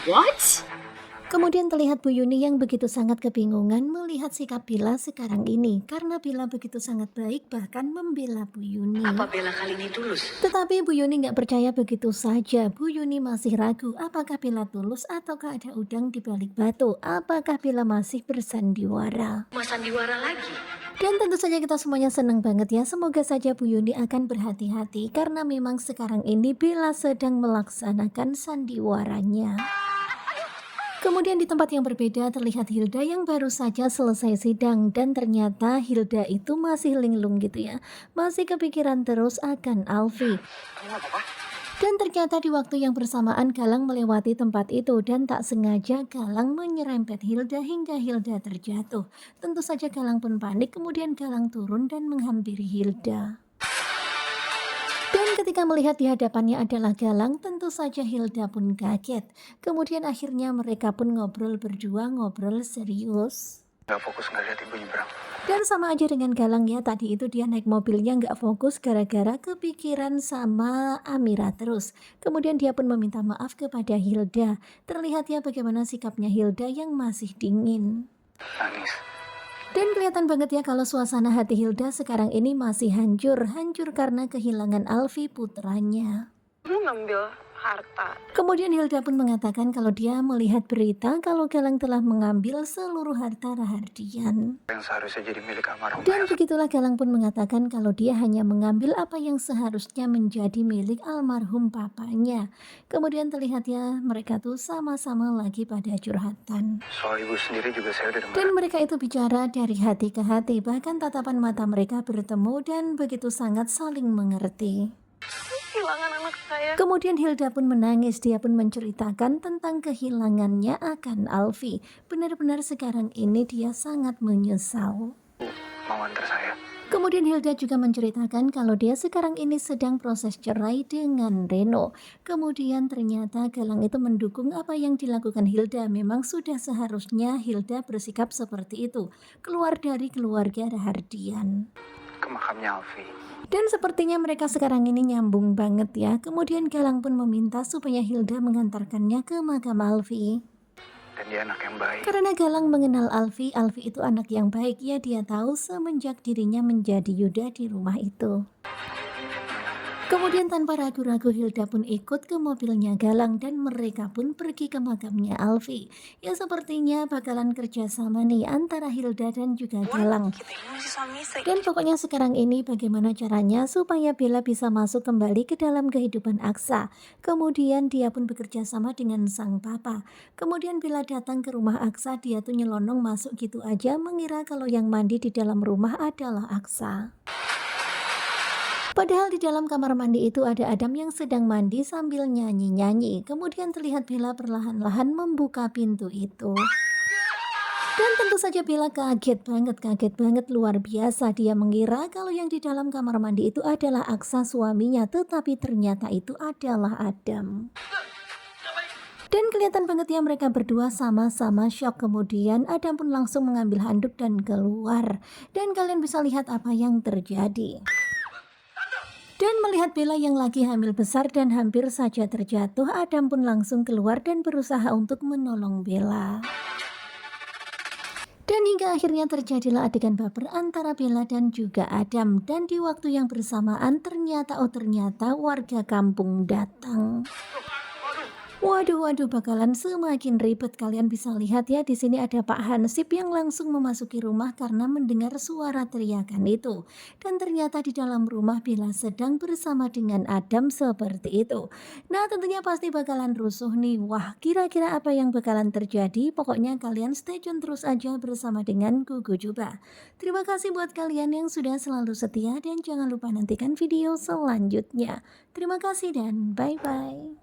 What? Kemudian terlihat Bu Yuni yang begitu sangat kebingungan melihat sikap Bella sekarang ini karena Bella begitu sangat baik bahkan membela Bu Apa Yuni. Bella kali ini tulus? Tetapi Bu Yuni nggak percaya begitu saja. Bu Yuni masih ragu apakah Bella tulus ataukah ada udang di balik batu. Apakah Bella masih bersandiwara. Mas sandiwara lagi? Dan tentu saja kita semuanya senang banget ya. Semoga saja Bu Yuni akan berhati-hati karena memang sekarang ini Bella sedang melaksanakan sandiwaranya. Kemudian di tempat yang berbeda terlihat Hilda yang baru saja selesai sidang dan ternyata Hilda itu masih linglung gitu ya. Masih kepikiran terus akan Alfi. Dan ternyata di waktu yang bersamaan Galang melewati tempat itu dan tak sengaja Galang menyerempet Hilda hingga Hilda terjatuh. Tentu saja Galang pun panik, kemudian Galang turun dan menghampiri Hilda. Dan ketika melihat di hadapannya adalah Galang, tentu saja Hilda pun kaget. Kemudian akhirnya mereka pun ngobrol berdua, ngobrol serius. Nggak fokus nggak lihat ibu nyebrang. Dan sama aja dengan Galang ya, tadi itu dia naik mobilnya nggak fokus gara-gara kepikiran sama Amira terus. Kemudian dia pun meminta maaf kepada Hilda. Terlihat ya bagaimana sikapnya Hilda yang masih dingin. Nangis. Dan kelihatan banget ya kalau suasana hati Hilda sekarang ini masih hancur karena kehilangan Alfi putranya. Kamu ngambil harta. Kemudian Hilda pun mengatakan kalau dia melihat berita kalau Galang telah mengambil seluruh harta Rahardian. Yang seharusnya jadi milik almarhum Dan Elsa. begitulah Galang pun mengatakan kalau dia hanya mengambil apa yang seharusnya menjadi milik almarhum papanya. Kemudian terlihat ya mereka tuh sama-sama lagi pada curhatan. Soal ibu sendiri juga saya udah dengar. Dan mereka itu bicara dari hati ke hati, bahkan tatapan mata mereka bertemu dan begitu sangat saling mengerti. Kehilangan anak saya. Kemudian Hilda pun menangis, dia pun menceritakan tentang kehilangannya akan Alfi. Benar-benar sekarang ini dia sangat menyesal. Mau antar saya? Kemudian Hilda juga menceritakan kalau dia sekarang ini sedang proses cerai dengan Reno. Kemudian ternyata Galang itu mendukung apa yang dilakukan Hilda. Memang sudah seharusnya Hilda bersikap seperti itu. Keluar dari keluarga Rahardian. Ke makamnya Alfi. Dan sepertinya mereka sekarang ini nyambung banget ya. Kemudian Galang pun meminta supaya Hilda mengantarkannya ke makam Alfi. Dan dia anak yang baik. Karena Galang mengenal Alfi, Alfi itu anak yang baik ya, dia tahu semenjak dirinya menjadi Yuda di rumah itu. Kemudian tanpa ragu-ragu Hilda pun ikut ke mobilnya Galang dan mereka pun pergi ke makamnya Alfi. Ya sepertinya bakalan kerjasama nih antara Hilda dan juga Galang. Kita ini masih suami istri. Dan pokoknya sekarang ini bagaimana caranya supaya Bella bisa masuk kembali ke dalam kehidupan Aksa. Kemudian dia pun bekerja sama dengan sang papa. Kemudian Bella datang ke rumah Aksa, dia tuh nyelonong masuk gitu aja mengira kalau yang mandi di dalam rumah adalah Aksa. Padahal di dalam kamar mandi itu ada Adam yang sedang mandi sambil nyanyi-nyanyi. Kemudian terlihat Bella perlahan-lahan membuka pintu itu. Dan tentu saja Bella kaget banget luar biasa. Dia mengira kalau yang di dalam kamar mandi itu adalah Aksa suaminya, tetapi ternyata itu adalah Adam. Dan kelihatan banget ya mereka berdua sama-sama shock. Kemudian Adam pun langsung mengambil handuk dan keluar. Dan kalian bisa lihat apa yang terjadi. Dan melihat Bella yang lagi hamil besar dan hampir saja terjatuh, Adam pun langsung keluar dan berusaha untuk menolong Bella. Dan hingga akhirnya terjadilah adegan baper antara Bella dan juga Adam. Dan di waktu yang bersamaan ternyata warga kampung datang. Waduh, bakalan semakin ribet. Kalian bisa lihat ya, di sini ada Pak Hansip yang langsung memasuki rumah karena mendengar suara teriakan itu. Dan ternyata di dalam rumah Bella sedang bersama dengan Adam seperti itu. Nah, tentunya pasti bakalan rusuh nih. Wah, kira-kira apa yang bakalan terjadi? Pokoknya kalian stay tune terus aja bersama dengan Gugu Juba. Terima kasih buat kalian yang sudah selalu setia dan jangan lupa nantikan video selanjutnya. Terima kasih dan bye-bye.